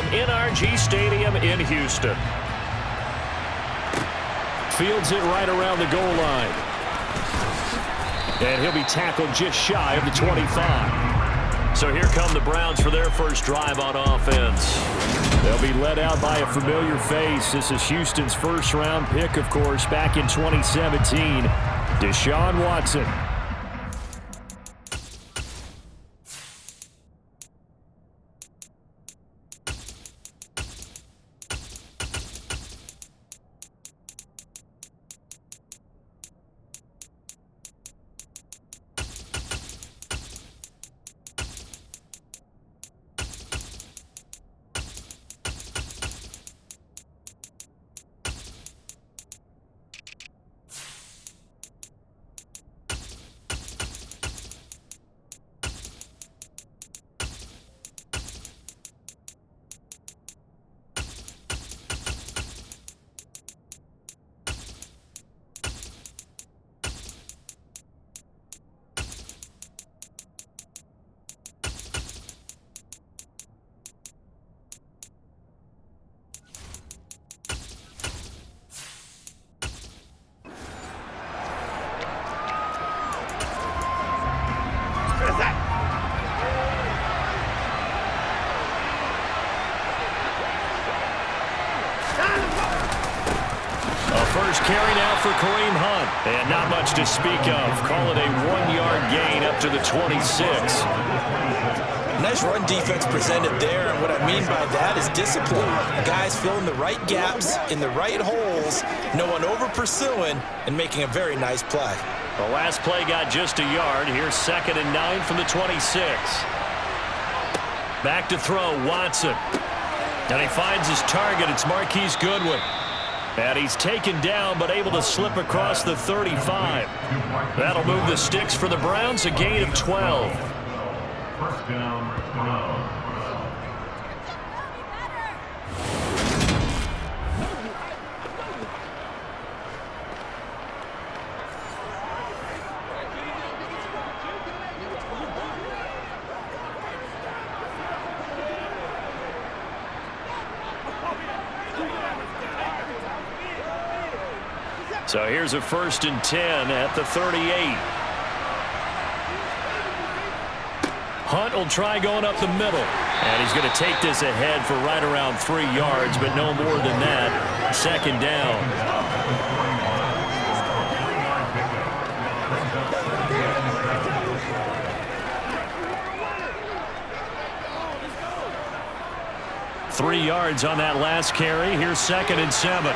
from NRG Stadium in Houston. Fields it right around the goal line. And he'll be tackled just shy of the 25. So here come the Browns for their first drive on offense. They'll be led out by a familiar face. This is Houston's first-round pick, of course, back in 2017, Deshaun Watson. First carry now for Kareem Hunt. And not much to speak of. Call it a 1-yard gain up to the 26. Nice run defense presented there, and what I mean by that is discipline. Guys filling the right gaps in the right holes, no one over-pursuing, and making a very nice play. The last play got just a yard. Here's 2nd and 9 from the 26. Back to throw, Watson. And he finds his target. It's Marquise Goodwin. And he's taken down, but able to slip across the 35. That'll move the sticks for the Browns, a gain of 12. First down, 12. So here's a 1st and 10 at the 38. Hunt will try going up the middle. And he's going to take this ahead for right around 3 yards, but no more than that. 2nd down. Three yards on that last carry. Here's 2nd and 7.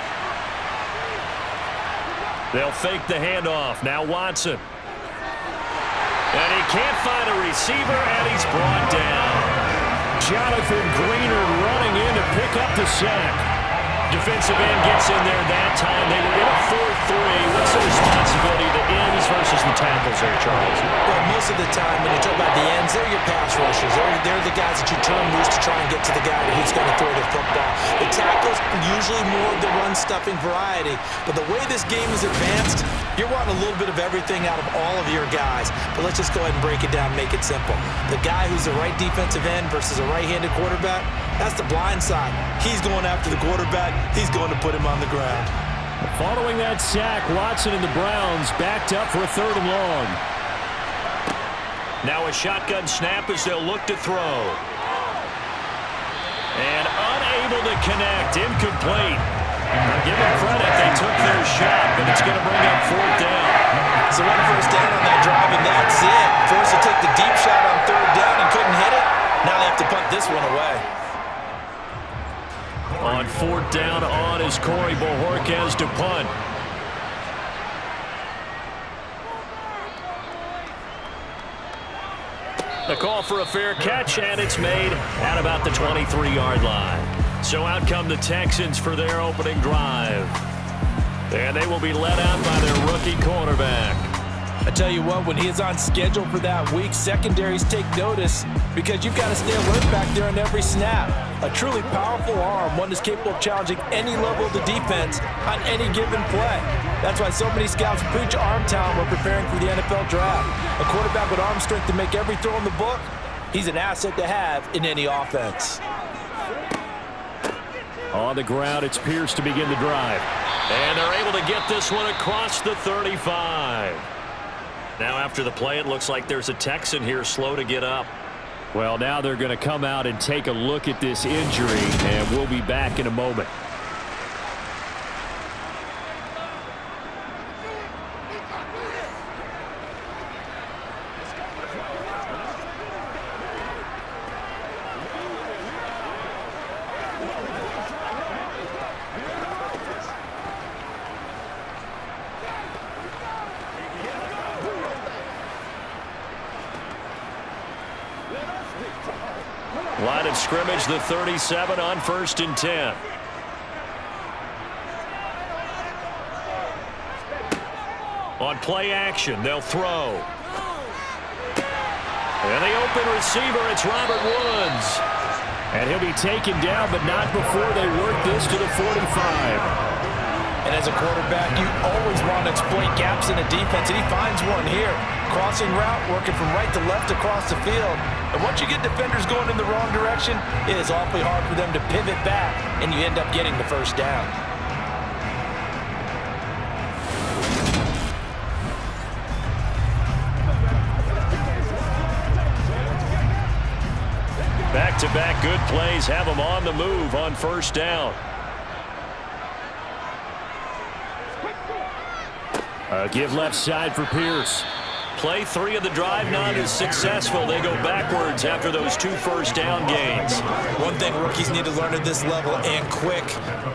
They'll fake the handoff. Now Watson. And he can't find a receiver, and he's brought down. Jonathan Greener running in to pick up the sack. Defensive end gets in there that time. They were in a 4-3. What's the responsibility of the ends versus the tackles there, Charles? Well, most of the time when you talk about the ends, they're your pass rushers. They're the guys that you turn loose to try and get to the guy who's going to throw the football. The tackles, usually more of the run-stuffing variety. But the way this game is advanced, you're wanting a little bit of everything out of all of your guys. But let's just go ahead and break it down, make it simple. The guy who's the right defensive end versus a right-handed quarterback, that's the blind side. He's going after the quarterback. He's going to put him on the ground. Following that sack, Watson and the Browns backed up for a 3rd and long. Now a shotgun snap as they'll look to throw. And unable to connect. Incomplete. Give them credit. They took their shot, but it's going to bring up 4th down. So one first down on that drive, and that's it. Forced to take the deep shot on 3rd down and couldn't hit it. Now they have to punt this one away. On 4th down on is Corey Bojorquez to punt. The call for a fair catch, and it's made at about the 23-yard line. So out come the Texans for their opening drive. And they will be led out by their rookie cornerback. I tell you what, when he is on schedule for that week, secondaries take notice because you've got to stay alert back there on every snap. A truly powerful arm, one that's capable of challenging any level of the defense on any given play. That's why so many scouts preach arm talent when preparing for the NFL draft. A quarterback with arm strength to make every throw in the book, he's an asset to have in any offense. On the ground, it's Pierce to begin the drive. And they're able to get this one across the 35. Now after the play, it looks like there's a Texan here slow to get up. Well, now they're going to come out and take a look at this injury, and we'll be back in a moment. Line of scrimmage, the 37 on 1st and 10. On play action, they'll throw. And the open receiver, it's Robert Woods. And he'll be taken down, but not before they work this to the 45. And as a quarterback, you always want to exploit gaps in a defense, and he finds one here. Crossing route, working from right to left across the field. And once you get defenders going in the wrong direction, it is awfully hard for them to pivot back, and you end up getting the first down. Back-to-back good plays have them on the move on 1st down. Give left side for Pierce. Play 3 of the drive not as successful. They go backwards after those 2 first down gains. One thing rookies need to learn at this level, and quick,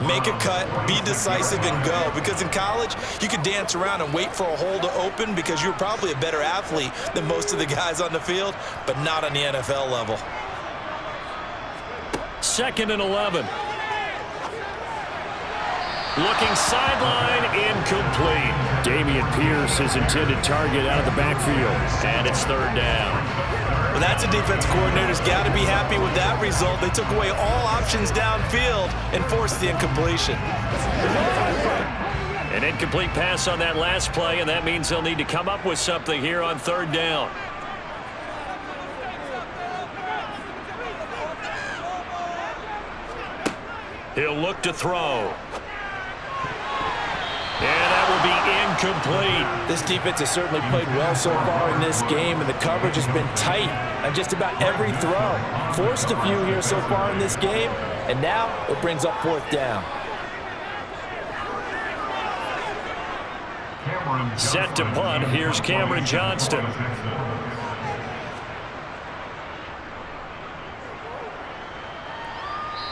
make a cut, be decisive, and go. Because in college, you could dance around and wait for a hole to open because you're probably a better athlete than most of the guys on the field, but not on the NFL level. 2nd and 11. Looking sideline, incomplete. Dameon Pierce, his intended target, out of the backfield. And it's 3rd down. Well, that's a defense coordinator's got to be happy with that result. They took away all options downfield and forced the incompletion. An incomplete pass on that last play, and that means they'll need to come up with something here on 3rd down. He'll look to throw. And that will be incomplete. This defense has certainly played well so far in this game, and the coverage has been tight on just about every throw. Forced a few here so far in this game, and now it brings up 4th down. Set to punt. Here's Cameron Johnston.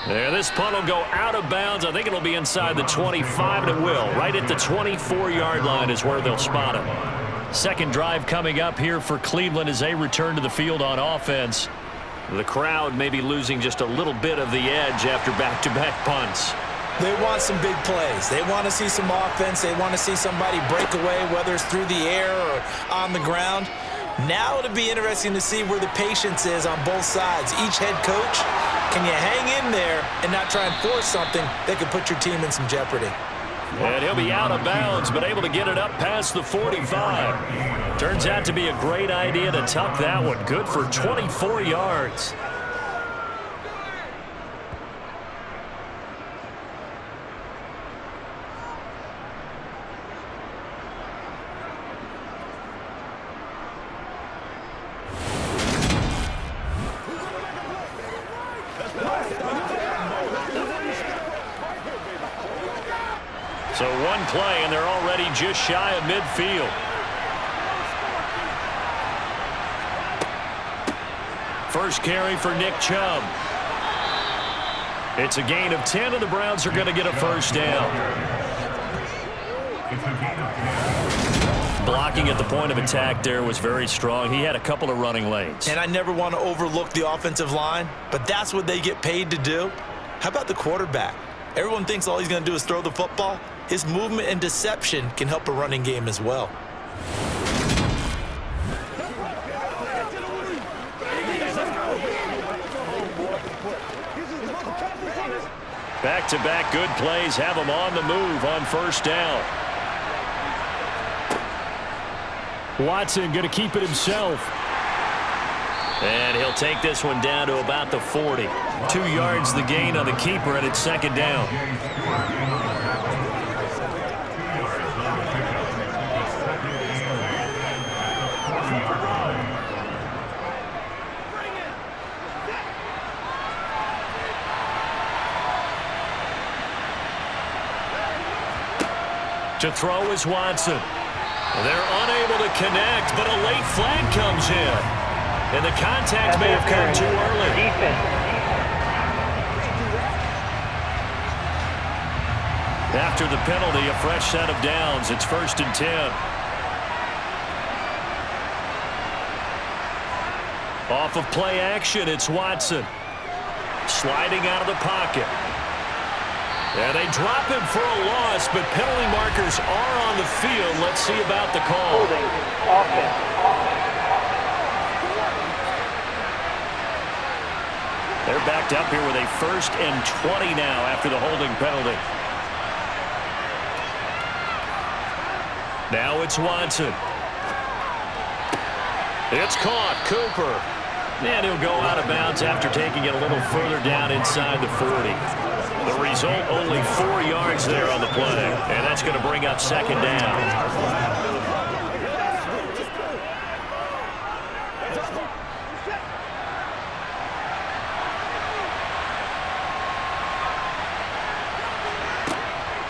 There, this punt will go out of bounds. I think it'll be inside the 25, and it will. Right at the 24-yard line is where they'll spot it. Second drive coming up here for Cleveland as they return to the field on offense. The crowd may be losing just a little bit of the edge after back-to-back punts. They want some big plays. They want to see some offense. They want to see somebody break away, whether it's through the air or on the ground. Now it'll be interesting to see where the patience is on both sides. Each head coach, can you hang in there and not try and force something that could put your team in some jeopardy? And he'll be out of bounds, but able to get it up past the 45. Turns out to be a great idea to tuck that one. Good for 24 yards. So one play, and they're already just shy of midfield. First carry for Nick Chubb. It's a gain of 10, and the Browns are going to get a first down. Blocking at the point of attack there was very strong. He had a couple of running lanes. And I never want to overlook the offensive line, but that's what they get paid to do. How about the quarterback? Everyone thinks all he's going to do is throw the football. His movement and deception can help a running game as well. Back-to-back good plays have him on the move on first down. Watson going to keep it himself. And he'll They'll take this one down to about the 40. 2 yards the gain on the keeper, and it's second down. To throw is Watson. They're unable to connect, but a late flag comes in. And the contact may have come too early. After the penalty, a fresh set of downs. It's 1st and 10. Off of play action, it's Watson. Sliding out of the pocket. And they drop him for a loss, but penalty markers are on the field. Let's see about the call. Holding. Offense. They're backed up here with a 1st and 20 now after the holding penalty. Now it's Watson. It's caught. Cooper. And he'll go out of bounds after taking it a little further down inside the 40. The result, only 4 yards there on the play. And that's going to bring up second down.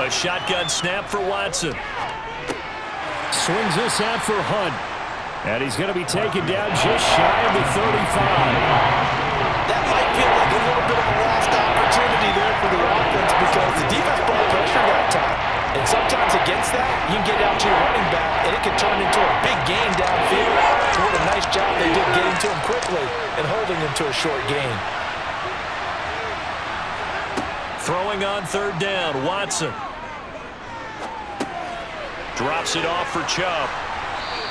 A shotgun snap for Watson. Swings this out for Hunt. And he's going to be taken down just shy of the 35. That might feel like a little bit of a lost opportunity there for the offense because the defense brought pressure that time. And sometimes against that, you can get out to your running back, and it can turn into a big gain downfield. So what a nice job they did getting to him quickly and holding him to a short gain. Throwing on 3rd down, Watson. Drops it off for Chubb.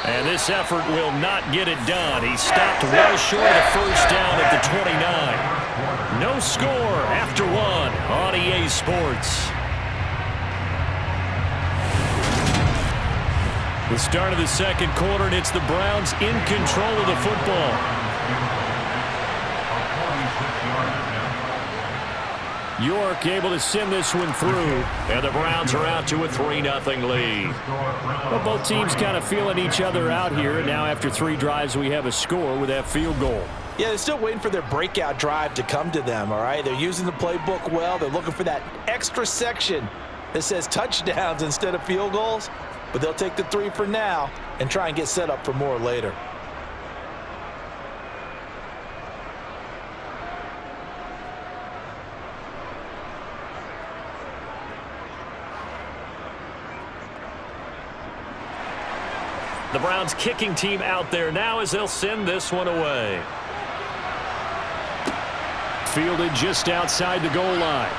And this effort will not get it done. He stopped well short of first down at the 29. No score after 1 on EA Sports. The start of the second quarter, and it's the Browns in control of the football. York able to send this one through, and the Browns are out to a 3-0 lead. Well, both teams kind of feeling each other out here, and now after 3 drives we have a score with that field goal. Yeah, they're still waiting for their breakout drive to come to them, all right? They're using the playbook well. They're looking for that extra section that says touchdowns instead of field goals, but they'll take the 3 for now and try and get set up for more later. The Browns kicking team out there now as they'll send this one away. Fielded just outside the goal line.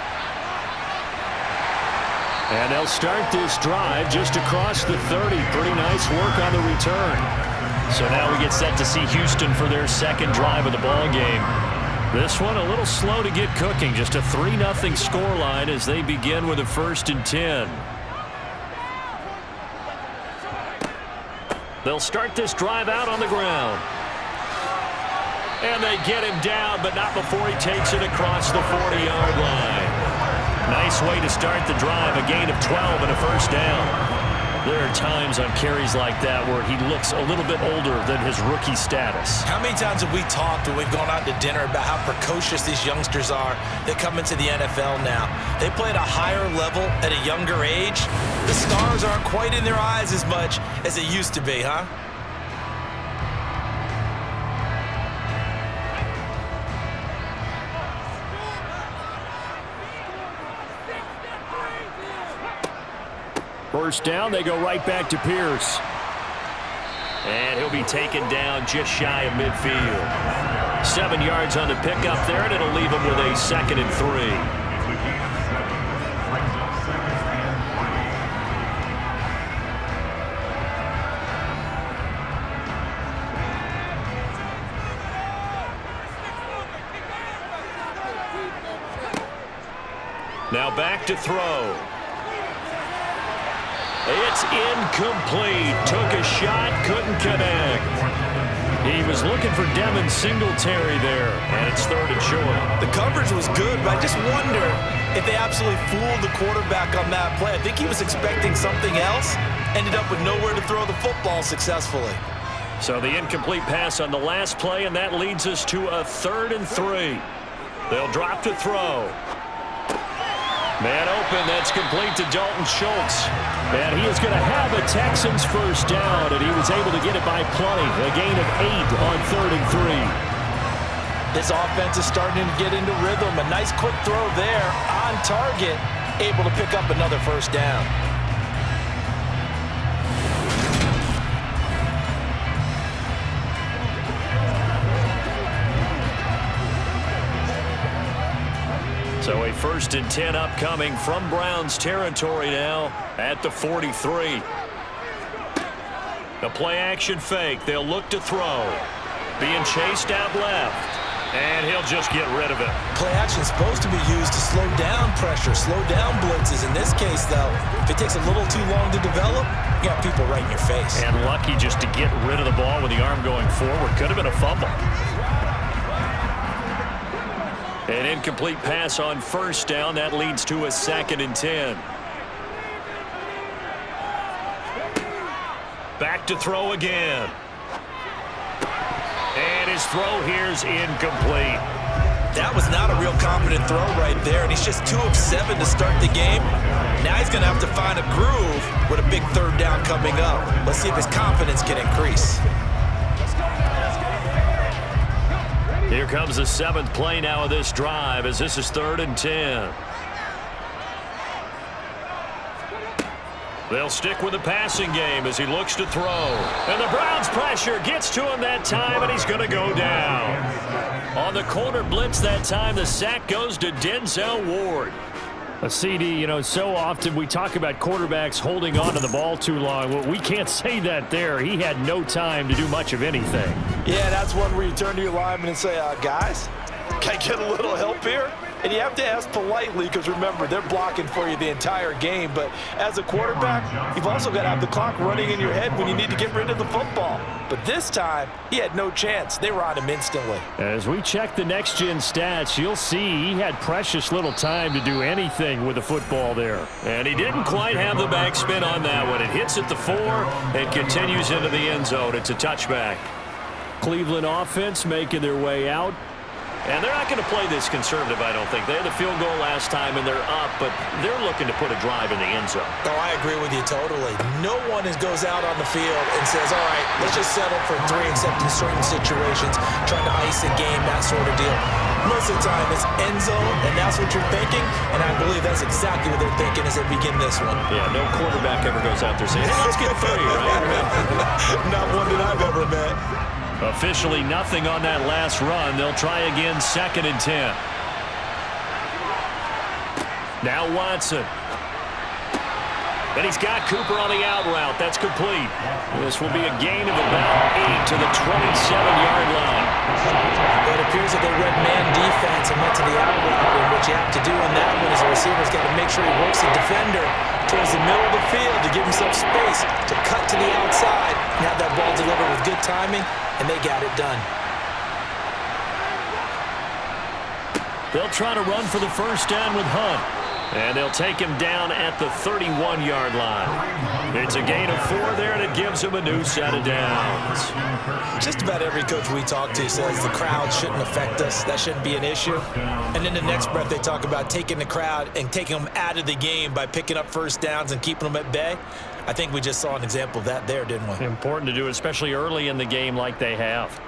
And they'll start this drive just across the 30. Pretty nice work on the return. So now we get set to see Houston for their second drive of the ball game. This one a little slow to get cooking. Just a 3-0 scoreline as they begin with a 1st and 10. They'll start this drive out on the ground. And they get him down, but not before he takes it across the 40-yard line. Nice way to start the drive, a gain of 12 and a first down. There are times on carries like that where he looks a little bit older than his rookie status. How many times have we talked when we've gone out to dinner about how precocious these youngsters are that come into the NFL now? They play at a higher level at a younger age. The stars aren't quite in their eyes as much as it used to be, huh? First down, they go right back to Pierce. And he'll be taken down just shy of midfield. 7 yards on the pickup there, and it'll leave him with a 2nd and 3. Now back to throw. It's incomplete. Took a shot, couldn't connect. He was looking for Devin Singletary there, and it's 3rd and short. The coverage was good, but I just wonder if they absolutely fooled the quarterback on that play. I think he was expecting something else, ended up with nowhere to throw the football successfully. So the incomplete pass on the last play, and that leads us to a 3rd and 3. They'll drop to throw. Man open, that's complete to Dalton Schultz. And he is going to have a Texans first down, and he was able to get it by plenty. A gain of 8 on 3rd and 3. This offense is starting to get into rhythm. A nice quick throw there on target, able to pick up another first down. So a 1st and 10 upcoming from Browns territory now at the 43. The play action fake. They'll look to throw. Being chased out left. And he'll just get rid of it. Play action is supposed to be used to slow down pressure, slow down blitzes. In this case, though, if it takes a little too long to develop, you got people right in your face. And lucky just to get rid of the ball with the arm going forward. Could have been a fumble. An incomplete pass on 1st down. That leads to a 2nd and 10. Back to throw again. And his throw here's incomplete. That was not a real confident throw right there, and he's just 2 of 7 to start the game. Now he's going to have to find a groove with a big 3rd down coming up. Let's see if his confidence can increase. Here comes the 7th play now of this drive as this is 3rd and 10. They'll stick with the passing game as he looks to throw. And the Browns pressure gets to him that time, and he's going to go down. On the corner blitz that time, the sack goes to Denzel Ward. A CD, you know, so often we talk about quarterbacks holding on to the ball too long. Well, we can't say that there. He had no time to do much of anything. Yeah, that's one where you turn to your lineman and say, guys, can I get a little help here? And you have to ask politely because, remember, they're blocking for you the entire game. But as a quarterback, you've also got to have the clock running in your head when you need to get rid of the football. But this time, he had no chance. They were on him instantly. As we check the next-gen stats, you'll see he had precious little time to do anything with the football there. And he didn't quite have the backspin on that one. It hits at the 4 and continues into the end zone. It's a touchback. Cleveland offense making their way out. And they're not going to play this conservative, I don't think. They had the field goal last time, and they're up, but they're looking to put a drive in the end zone. Oh, I agree with you totally. No one goes out on the field and says, all right, let's just settle for 3, except in certain situations, trying to ice a game, that sort of deal. Most of the time, it's end zone, and that's what you're thinking, and I believe that's exactly what they're thinking as they begin this one. Yeah, no quarterback ever goes out there saying, hey, let's get 3, right? Not one that I've ever met. Officially nothing on that last run. They'll try again, 2nd and 10. Now Watson. And he's got Cooper on the out route. That's complete. This will be a gain of about 8 to the 27-yard line. It appears that they read man defense and went to the out route. And what you have to do on that one is the receiver's got to make sure he works the defender towards the middle of the field to give himself space to cut to the outside and have that ball delivered with good timing, and they got it done. They'll try to run for the first down with Hunt. And they'll take him down at the 31-yard line. It's a gain of 4 there, and it gives him a new set of downs. Just about every coach we talk to says the crowd shouldn't affect us. That shouldn't be an issue. And in the next breath, they talk about taking the crowd and taking them out of the game by picking up first downs and keeping them at bay. I think we just saw an example of that there, didn't we? Important to do, especially early in the game like they have.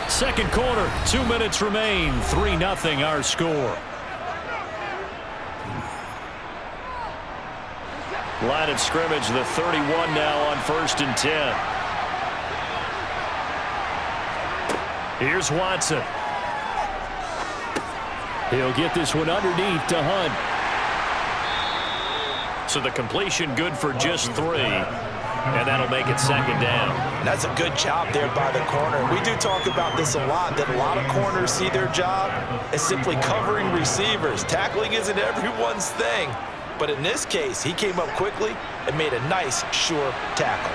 Second quarter, 2 minutes remain. 3-0 our score. Line of scrimmage, the 31 now on 1st and 10. Here's Watson. He'll get this one underneath to Hunt. So the completion good for just 3. and that'll make it second down. And that's a good job there by the corner. We do talk about this a lot, that a lot of corners see their job as simply covering receivers. Tackling isn't everyone's thing. But in this case, he came up quickly and made a nice, sure tackle.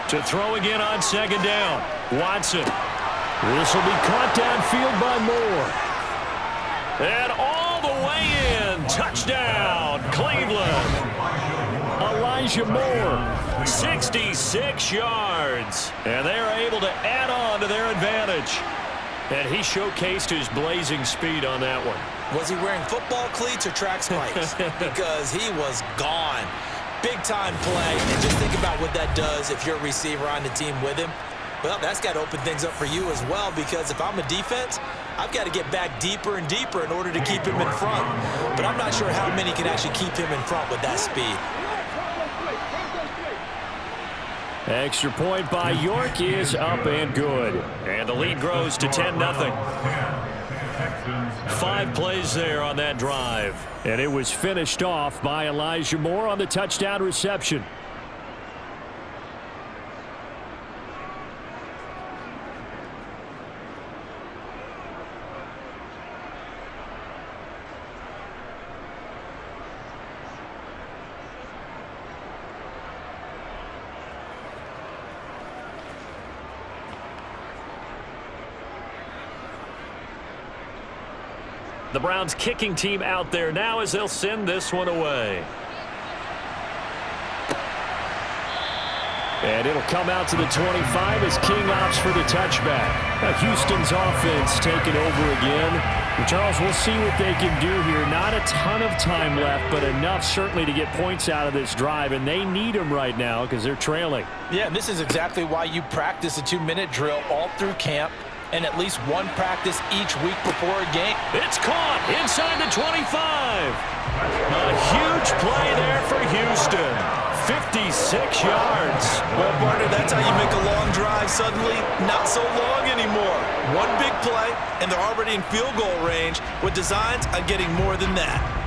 To throw again on second down, Watson. This will be caught downfield by Moore. And all the way in. Touchdown, Cleveland. Elijah Moore, 66 yards. And they're able to add on to their advantage. And he showcased his blazing speed on that one. Was he wearing football cleats or track spikes? Because he was gone. Big-time play. And just think about what that does if you're a receiver on the team with him. Well, that's got to open things up for you as well, because if I'm a defense, I've got to get back deeper and deeper in order to keep him in front. But I'm not sure how many can actually keep him in front with that speed. Extra point by York is up and good. And the lead grows to 10-0. 5 plays there on that drive. And it was finished off by Elijah Moore on the touchdown reception. The Browns kicking team out there now as they'll send this one away. And it'll come out to the 25 as King opts for the touchback. Houston's offense taking over again. And Charles, we'll see what they can do here. Not a ton of time left, but enough certainly to get points out of this drive. And they need them right now because they're trailing. Yeah, and this is exactly why you practice a 2-minute drill all through camp, and at least one practice each week before a game. It's caught inside the 25. A huge play there for Houston. 56 yards. Well, partner, that's how you make a long drive suddenly not so long anymore. One big play, and they're already in field goal range with designs on getting more than that.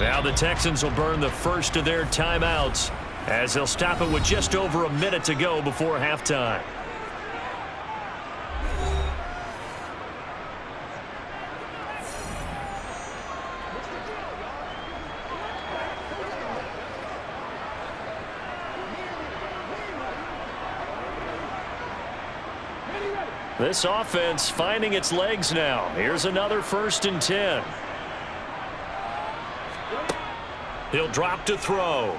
Now the Texans will burn the first of their timeouts as they'll stop it with just over a minute to go before halftime. This offense finding its legs now. Here's another 1st and 10. He'll drop to throw.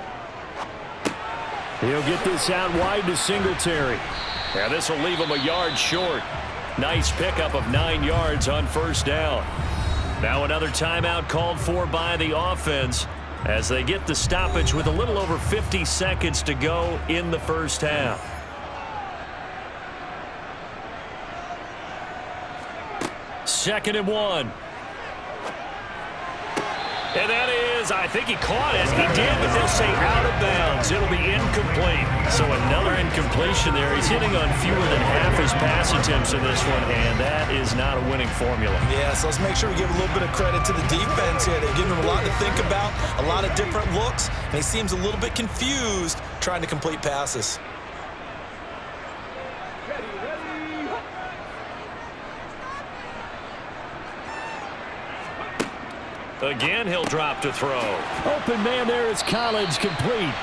He'll get this out wide to Singletary. Yeah, this will leave him a yard short. Nice pickup of 9 yards on 1st down. Now another timeout called for by the offense as they get the stoppage with a little over 50 seconds to go in the 1st half. Second and 1. And that is, I think he caught it. He did, but they'll say out of bounds. It'll be incomplete. So another incompletion there. He's hitting on fewer than half his pass attempts in this one, and that is not a winning formula. Yeah, so let's make sure we give a little bit of credit to the defense here. They've given him a lot to think about, a lot of different looks, and he seems a little bit confused trying to complete passes. Again, he'll drop to throw. Open man there is Collins, complete.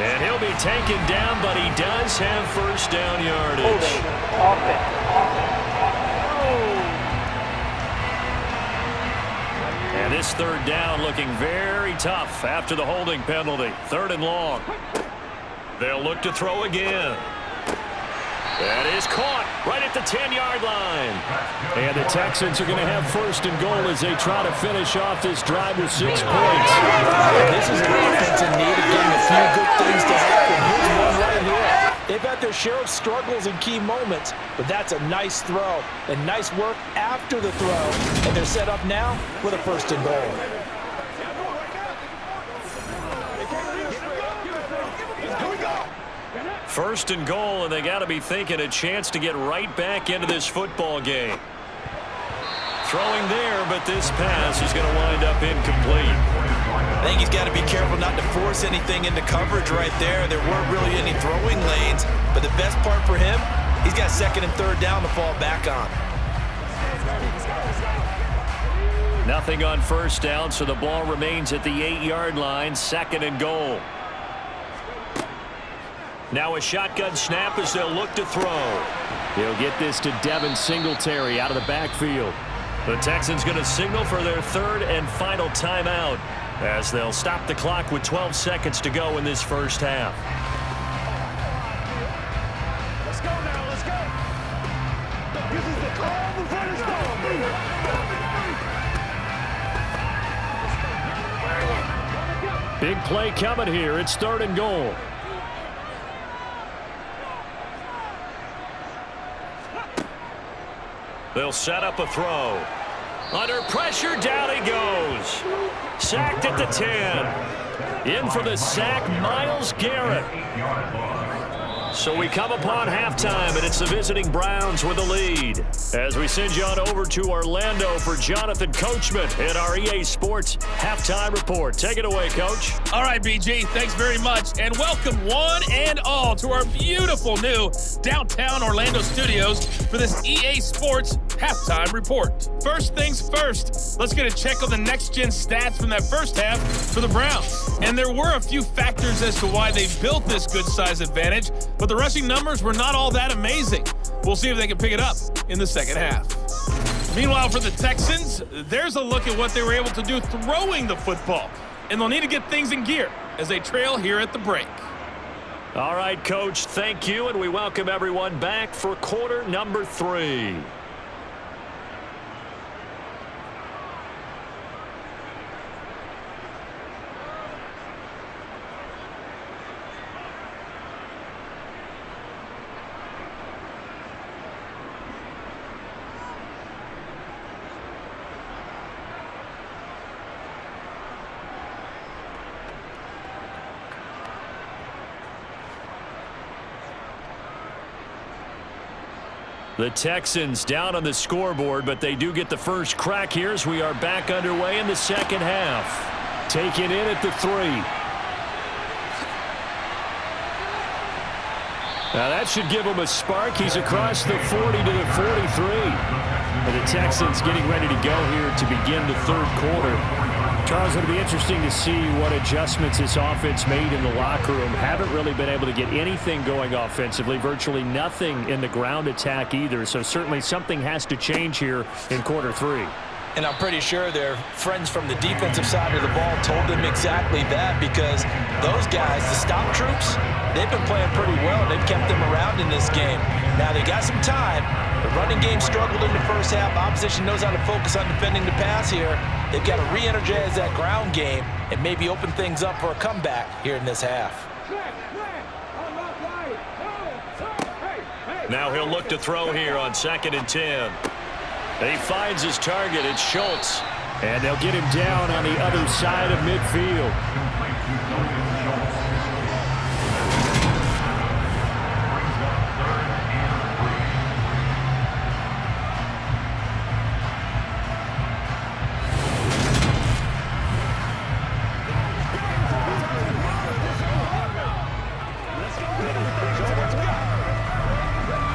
And he'll be taken down, but he does have 1st down yardage. And this 3rd down looking very tough after the holding penalty. 3rd and long. They'll look to throw again. That is caught right at the 10-yard line. And the Texans are going to have 1st and goal as they try to finish off this drive with 6 points. This is an offense in need of getting a few good things to happen. Here's one right here. They've had their share of struggles in key moments, but that's a nice throw and nice work after the throw. And they're set up now with a 1st and goal. First and goal, and they got to be thinking a chance to get right back into this football game. Throwing there, but this pass is going to wind up incomplete. I think he's got to be careful not to force anything into coverage right there. There weren't really any throwing lanes, but the best part for him, he's got second and third down to fall back on. Nothing on first down, so the ball remains at the 8-yard line, second and goal. Now a shotgun snap as they'll look to throw. He'll get this to Devin Singletary out of the backfield. The Texans going to signal for their third and final timeout as they'll stop the clock with 12 seconds to go in this first half. Let's go now, let's go. This is the call before the start. Big play coming here. It's third and goal. They'll set up a throw. Under pressure, down he goes. Sacked at the 10. In for the sack, Myles Garrett. So we come upon halftime, and it's the visiting Browns with the lead. As we send you on over to Orlando for Jonathan Coachman in our EA Sports Halftime Report. Take it away, Coach. All right, BG, thanks very much. And welcome one and all to our beautiful new downtown Orlando studios for this EA Sports Halftime Report. First things first, let's get a check on the next-gen stats from that first half for the Browns. And there were a few factors as to why they built this good size advantage, but the rushing numbers were not all that amazing. We'll see if they can pick it up in the second half. Meanwhile, for the Texans, there's a look at what they were able to do throwing the football. And they'll need to get things in gear as they trail here at the break. All right, Coach, thank you, and we welcome everyone back for quarter number 3. The Texans down on the scoreboard, but they do get the first crack here as we are back underway in the second half. Taken in at the 3. Now that should give him a spark. He's across the 40 to the 43. And the Texans getting ready to go here to begin the third quarter. Charles, it'll be interesting to see what adjustments this offense made in the locker room. Haven't really been able to get anything going offensively, virtually nothing in the ground attack either. So certainly something has to change here in quarter 3. And I'm pretty sure their friends from the defensive side of the ball told them exactly that, because those guys, the stop troops, they've been playing pretty well. They've kept them around in this game. Now they got some time. The running game struggled in the first half. Opposition knows how to focus on defending the pass here. They've got to re-energize that ground game and maybe open things up for a comeback here in this half. Now he'll look to throw here on 2nd and 10. He finds his target. It's Schultz. And they'll get him down on the other side of midfield.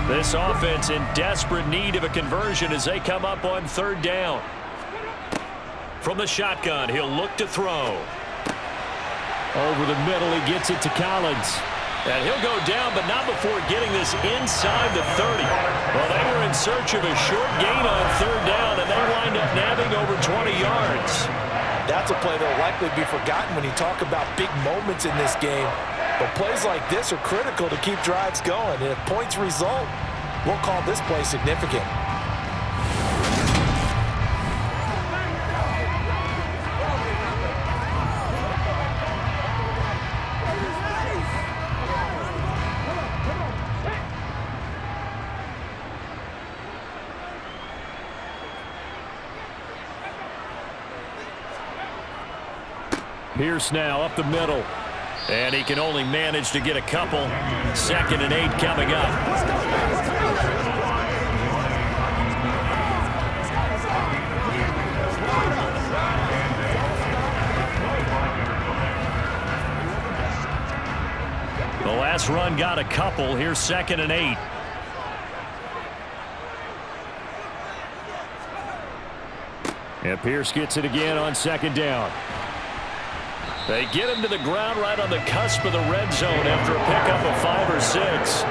This offense in desperate need of a conversion as they come up on 3rd down. From the shotgun, he'll look to throw. Over the middle, he gets it to Collins. And he'll go down, but not before getting this inside the 30. Well, they were in search of a short gain on 3rd down, and they wind up nabbing over 20 yards. That's a play that'll likely be forgotten when you talk about big moments in this game. But plays like this are critical to keep drives going. And if points result, we'll call this play significant. Pierce now up the middle. And he can only manage to get a couple. 2nd and 8 coming up. The last run got a couple. Here's 2nd and 8. And Pierce gets it again on 2nd down. They get him to the ground right on the cusp of the red zone after a pickup of 5 or 6.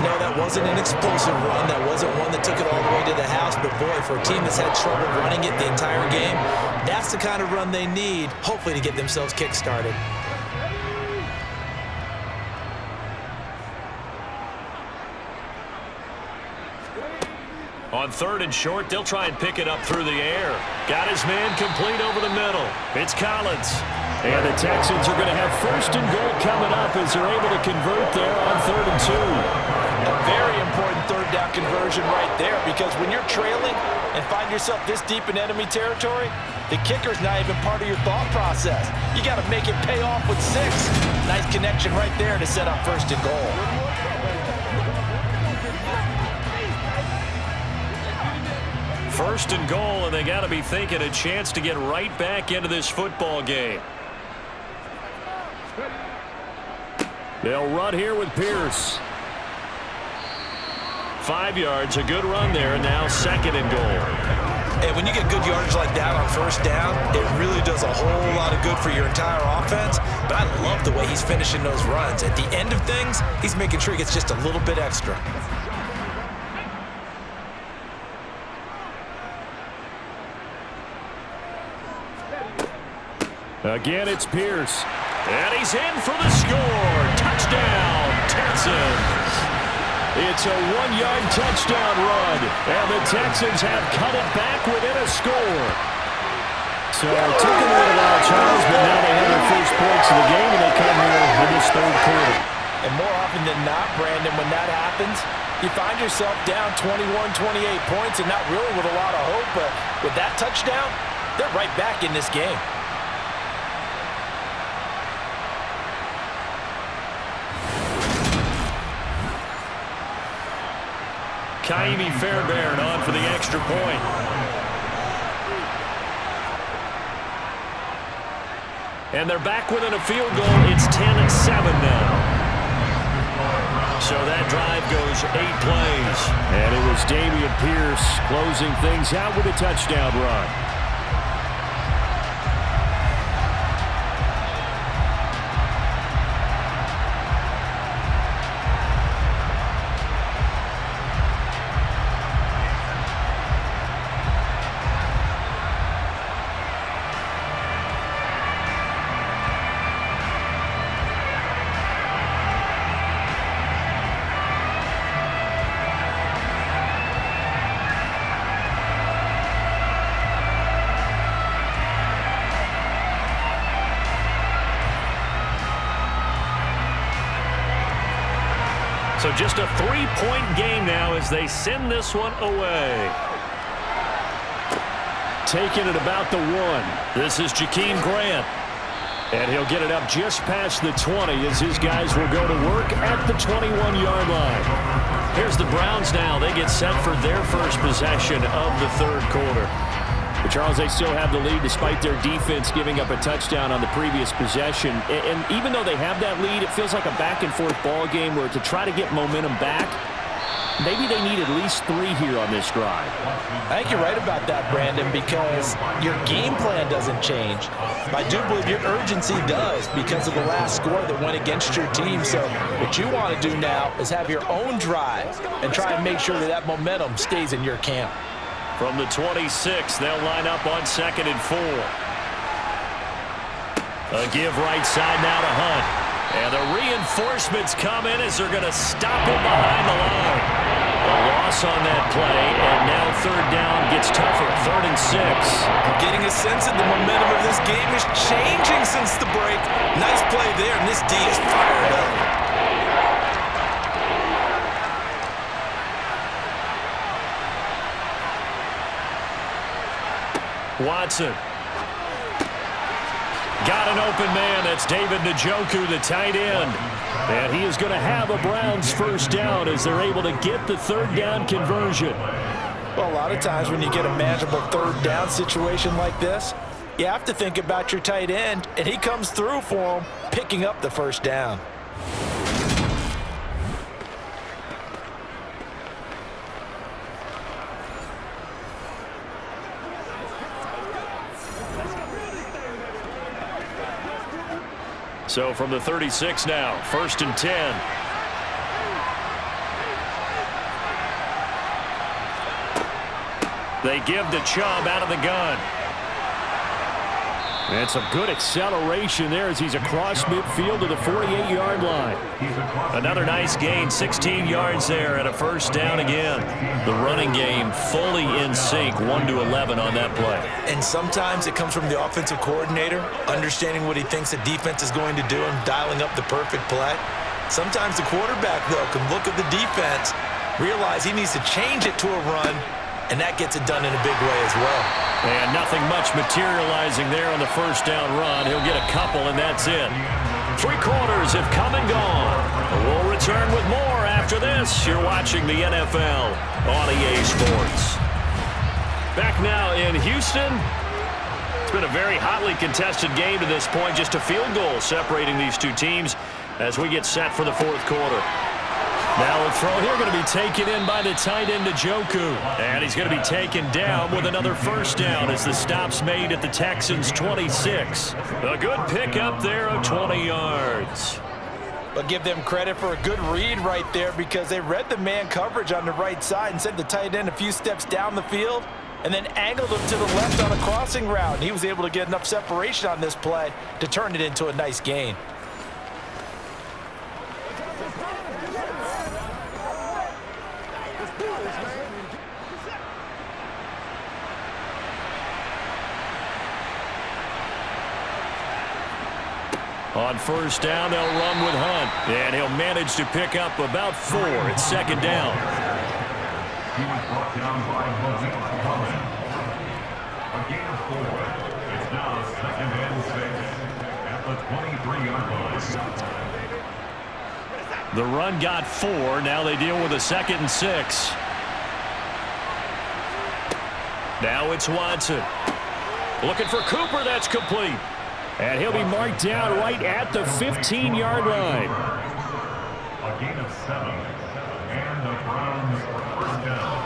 No, that wasn't an explosive run. That wasn't one that took it all the way to the house. But, boy, for a team that's had trouble running it the entire game, that's the kind of run they need, hopefully, to get themselves kick-started. On 3rd and short, they'll try and pick it up through the air. Got his man complete over the middle. It's Collins. And the Texans are going to have 1st and goal coming up as they're able to convert there on 3rd and 2. A very important 3rd down conversion right there, because when you're trailing and find yourself this deep in enemy territory, the kicker's not even part of your thought process. You got to make it pay off with 6. Nice connection right there to set up 1st and goal. 1st and goal, and they got to be thinking a chance to get right back into this football game. They'll run here with Pierce. 5 yards, a good run there, and now 2nd and goal. And when you get good yardage like that on 1st down, it really does a whole lot of good for your entire offense. But I love the way he's finishing those runs. At the end of things, he's making sure he gets just a little bit extra. Again, it's Pierce. And he's in for the score. Touchdown, Texans. It's a 1-yard touchdown run. And the Texans have cut it back within a score. So it took them a little while, Charles, but now they have their first points of the game, and they come here in this 3rd quarter. And more often than not, Brandon, when that happens, you find yourself down 21, 28 points, and not really with a lot of hope, but with that touchdown, they're right back in this game. Kaimi Fairbairn on for the extra point. And they're back within a field goal. It's 10-7 now. So that drive goes 8 plays. And it was Dameon Pierce closing things out with a touchdown run. So just a 3-point game now as they send this one away. Taking it about the 1. This is Jakeem Grant. And he'll get it up just past the 20 as his guys will go to work at the 21-yard line. Here's the Browns now. They get set for their first possession of the 3rd quarter. But Charles, they still have the lead despite their defense giving up a touchdown on the previous possession. And even though they have that lead, it feels like a back-and-forth ball game where to try to get momentum back, maybe they need at least 3 here on this drive. I think you're right about that, Brandon, because your game plan doesn't change. I do believe your urgency does because of the last score that went against your team. So what you want to do now is have your own drive and try and make sure that that momentum stays in your camp. From the 26, they'll line up on 2nd and 4. A give right side now to Hunt. And the reinforcements come in as they're going to stop him behind the line. A loss on that play, and now 3rd down gets tougher. 3rd and 6. I'm getting a sense that the momentum of this game is changing since the break. Nice play there, and this D is fired up. Watson. Got an open man. That's David Njoku, the tight end. And he is going to have a Browns first down as they're able to get the third down conversion. Well, a lot of times when you get a manageable third down situation like this, you have to think about your tight end, and he comes through for him, picking up the first down. So from the 36 now, 1st and 10. They give to Chubb out of the gun. And some good acceleration there as he's across midfield to the 48-yard line. Another nice gain, 16 yards there and a first down again. The running game fully in sync, 1-11 on that play. And sometimes it comes from the offensive coordinator, understanding what he thinks the defense is going to do and dialing up the perfect play. Sometimes the quarterback, though, can look at the defense, realize he needs to change it to a run, and that gets it done in a big way as well. And nothing much materializing there on the first down run. He'll get a couple, and that's it. 3 quarters have come and gone. We'll return with more after this. You're watching the NFL on EA Sports. Back now in Houston. It's been a very hotly contested game to this point. Just a field goal separating these two teams as we get set for the 4th quarter. Now a throw here going to be taken in by the tight end Njoku. And he's going to be taken down with another first down as the stop's made at the Texans' 26. A good pickup there of 20 yards. But give them credit for a good read right there because they read the man coverage on the right side and sent the tight end a few steps down the field and then angled him to the left on a crossing route. And he was able to get enough separation on this play to turn it into a nice gain. On first down, they'll run with Hunt. And he'll manage to pick up about 4. It's 2nd down. He was brought down by Malik Collins. A gain of 4. It's now 2nd and 6 at the 23-yard line. The run got 4. Now they deal with a 2nd and 6. Now it's Watson. Looking for Cooper. That's complete. And he'll be marked down right at the 15-yard line. A gain of 7. And the Browns first down.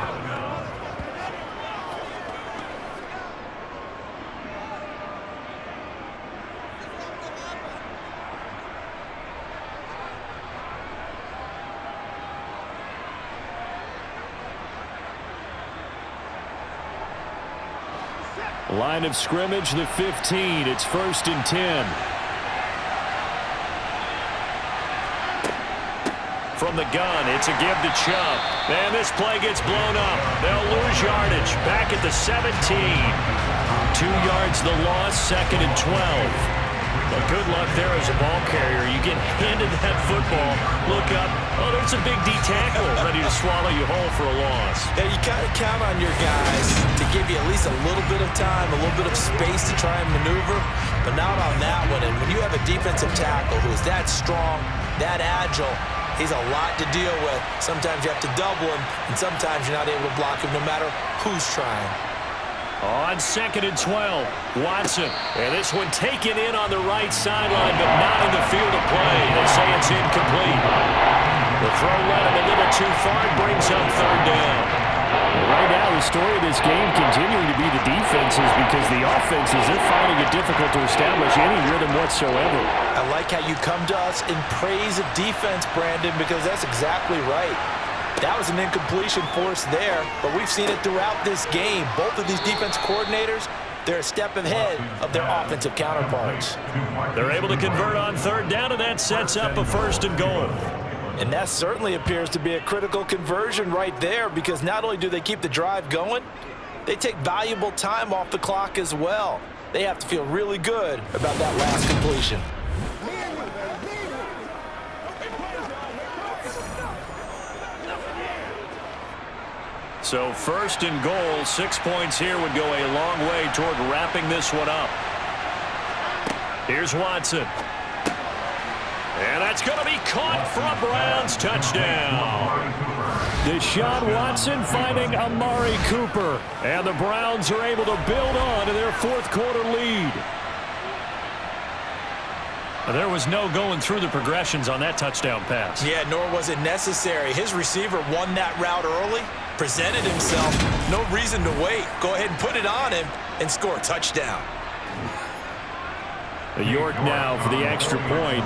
Line of scrimmage, the 15. It's 1st and 10. From the gun, it's a give to Chubb. And this play gets blown up. They'll lose yardage. Back at the 17. 2 yards the loss, 2nd and 12. Well, good luck there as a ball carrier. You get handed that football, look up, oh, there's a big D tackle ready to swallow you whole for a loss. Yeah, you kind of count on your guys to give you at least a little bit of time, a little bit of space to try and maneuver, but not on that one. And when you have a defensive tackle who is that strong, that agile, he's a lot to deal with. Sometimes you have to double him, and sometimes you're not able to block him no matter who's trying. On 2nd and 12, Watson. And this one taken in on the right sideline, but not in the field of play. They say it's incomplete. The throw led him a little too far and brings up 3rd down. Right now, the story of this game continuing to be the defenses because the offenses, they're finding it difficult to establish any rhythm whatsoever. I like how you come to us in praise of defense, Brandon, because that's exactly right. That was an incompletion force there, but we've seen it throughout this game. Both of these defense coordinators, they're a step ahead of their offensive counterparts. They're able to convert on 3rd down, and that sets up a 1st and goal. And that certainly appears to be a critical conversion right there because not only do they keep the drive going, they take valuable time off the clock as well. They have to feel really good about that last completion. So 1st and goal, 6 points here would go a long way toward wrapping this one up. Here's Watson. And that's going to be caught for a Browns touchdown. Deshaun Watson finding Amari Cooper. And the Browns are able to build on to their fourth quarter lead. There was no going through the progressions on that touchdown pass. Yeah, nor was it necessary. His receiver won that route early, presented himself. No reason to wait. Go ahead and put it on him and score a touchdown. York now for the extra point.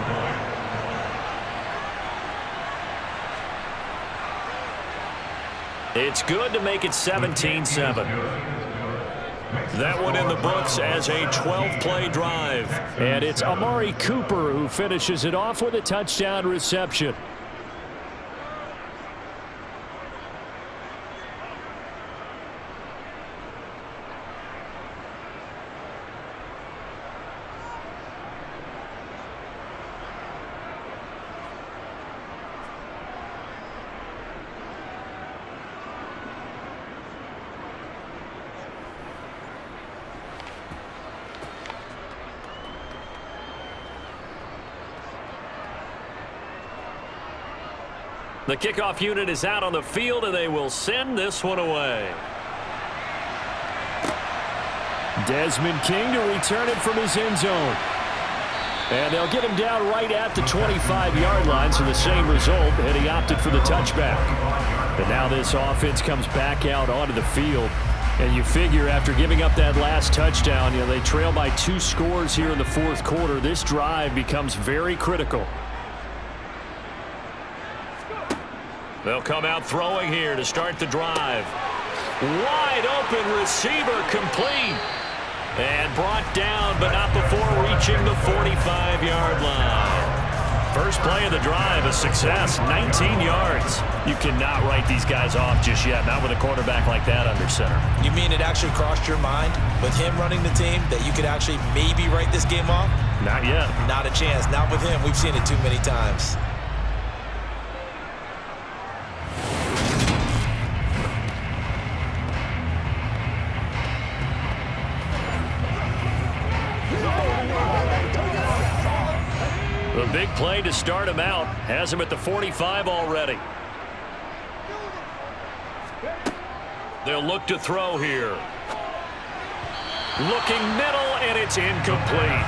It's good to make it 17-7. That one in the books as a 12-play drive. And it's Amari Cooper who finishes it off with a touchdown reception. The kickoff unit is out on the field, and they will send this one away. Desmond King to return it from his end zone. And they'll get him down right at the 25-yard line, so the same result, and he opted for the touchback. But now this offense comes back out onto the field. And you figure after giving up that last touchdown, they trail by 2 scores here in the fourth quarter. This drive becomes very critical. They'll come out throwing here to start the drive. Wide open receiver complete. And brought down, but not before reaching the 45-yard line. First play of the drive, a success, 19 yards. You cannot write these guys off just yet, not with a quarterback like that under center. You mean it actually crossed your mind with him running the team that you could actually maybe write this game off? Not yet. Not a chance. Not with him. We've seen it too many times. The big play to start him out has him at the 45 already. They'll look to throw here. Looking middle, and it's incomplete.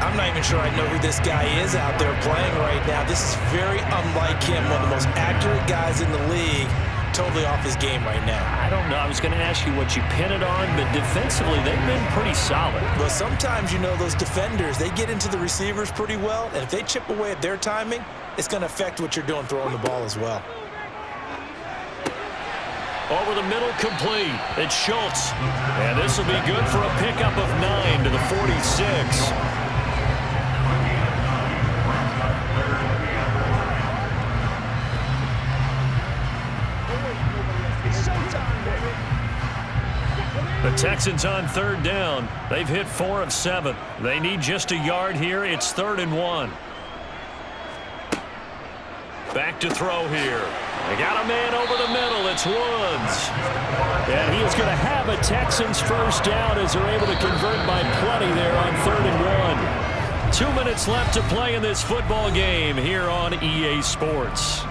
I'm not even sure I know who this guy is out there playing right now. This is very unlike him, one of the most accurate guys in the league. Totally off his game right now. I don't know. I was going to ask you what you pin it on, but defensively they've been pretty solid. But sometimes, those defenders, they get into the receivers pretty well, and if they chip away at their timing, it's going to affect what you're doing throwing the ball as well. Over the middle, complete. It's Schultz. And this will be good for a pickup of 9 to the 46. The Texans on third down. They've hit 4 of 7. They need just a yard here. It's 3rd and 1. Back to throw here. They got a man over the middle. It's Woods. And he is going to have a Texans first down as they're able to convert by plenty there on 3rd and 1. 2 minutes left to play in this football game here on EA Sports.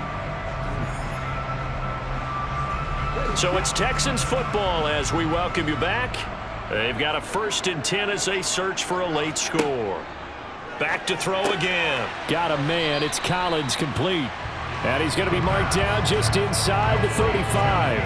So it's Texans football as we welcome you back. They've got a 1st and 10 as they search for a late score. Back to throw again. Got a man. It's Collins complete. And he's going to be marked down just inside the 35.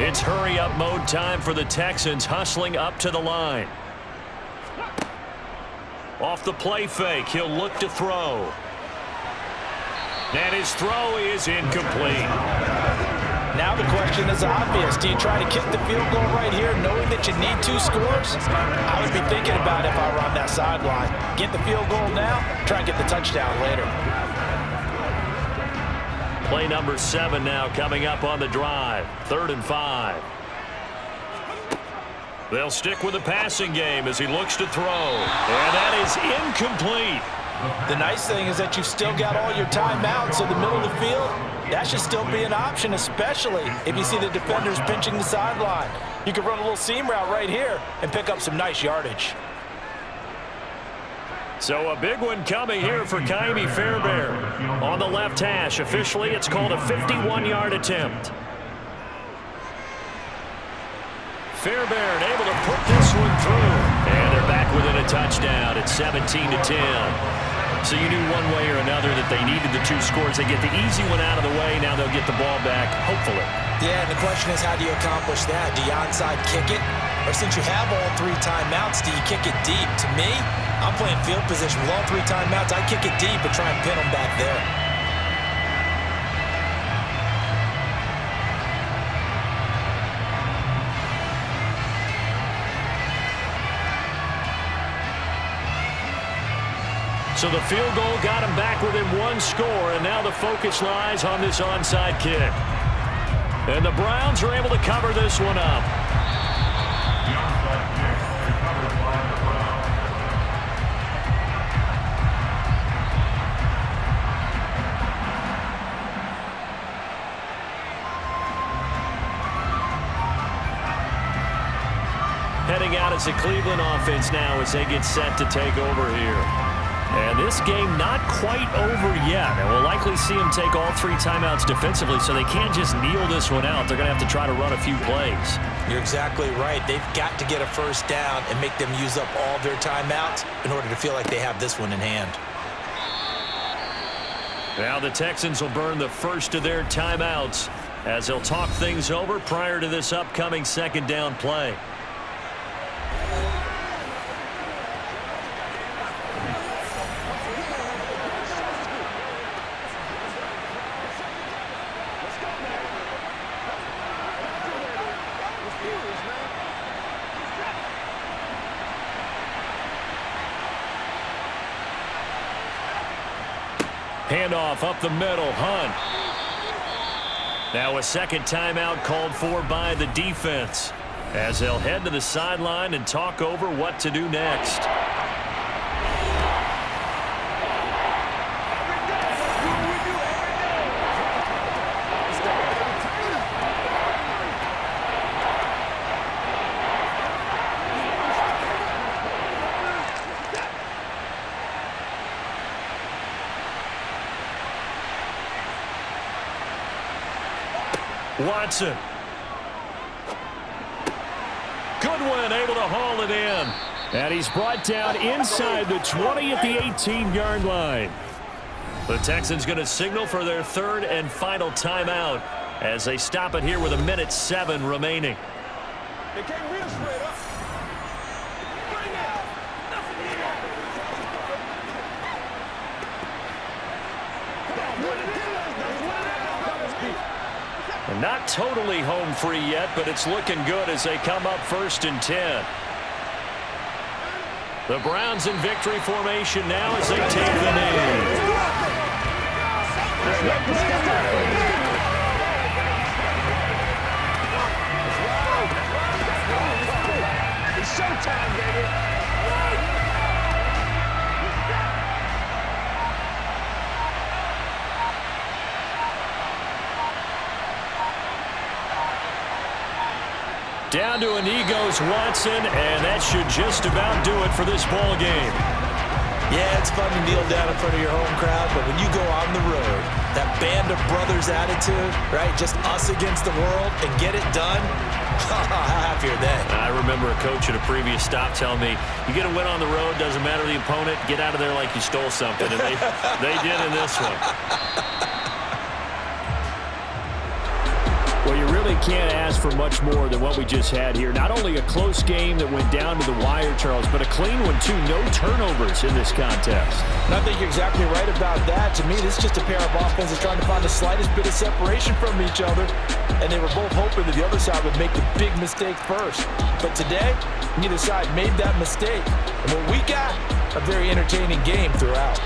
It's hurry-up mode time for the Texans, hustling up to the line. Off the play fake, he'll look to throw. And his throw is incomplete. Now the question is obvious. Do you try to kick the field goal right here knowing that you need 2 scores? I would be thinking about it if I were on that sideline. Get the field goal now, try and get the touchdown later. Play number 7 now coming up on the drive. 3rd and 5. They'll stick with the passing game as he looks to throw. And that is incomplete. The nice thing is that you've still got all your timeouts, so the middle of the field, that should still be an option, especially if you see the defenders pinching the sideline. You can run a little seam route right here and pick up some nice yardage. So a big one coming here for Kaimi Fairbairn. On the left hash, officially it's called a 51-yard attempt. Fairbairn able to put this one through. And they're back within a touchdown at 17-10. So you knew one way or another that they needed the 2 scores. They get the easy one out of the way. Now they'll get the ball back, hopefully. Yeah, and the question is, how do you accomplish that? Do you onside kick it? Or since you have all 3 timeouts, do you kick it deep? To me, I'm playing field position with all 3 timeouts. I kick it deep and try and pin them back there. So the field goal got him back within 1 score, and now the focus lies on this onside kick. And the Browns are able to cover this one up. The onside kick recovered by the Browns. Heading out as a Cleveland offense now as they get set to take over here. And this game not quite over yet. And we'll likely see them take all 3 timeouts defensively, so they can't just kneel this one out. They're going to have to try to run a few plays. You're exactly right. They've got to get a first down and make them use up all their timeouts in order to feel like they have this one in hand. Now the Texans will burn the first of their timeouts as they'll talk things over prior to this upcoming 2nd down play. Handoff up the middle, Hunt. Now a 2nd timeout called for by the defense as they'll head to the sideline and talk over what to do next. Watson. Goodwin able to haul it in. And he's brought down inside the 20 at the 18-yard line. The Texans going to signal for their 3rd and final timeout as they stop it here with 1:07 remaining. They came real straight up. Bring it. And not totally home free yet, but it's looking good as they come up 1st and 10. The Browns in victory formation now as they take the knee. It's showtime, baby. Down to a knee goes Watson, and that should just about do it for this ball game. Yeah, it's fun to kneel down in front of your home crowd, but when you go on the road, that band of brothers attitude, right, just us against the world, and get it done, how happy are they? I remember a coach at a previous stop telling me, you get a win on the road, doesn't matter the opponent, get out of there like you stole something, and they did in this one. Well, you really can't ask for much more than what we just had here. Not only a close game that went down to the wire, Charles, but a clean one, too. No turnovers in this contest. And I think you're exactly right about that. To me, this is just a pair of offenses trying to find the slightest bit of separation from each other. And they were both hoping that the other side would make the big mistake first. But today, neither side made that mistake. And what we got, a very entertaining game throughout.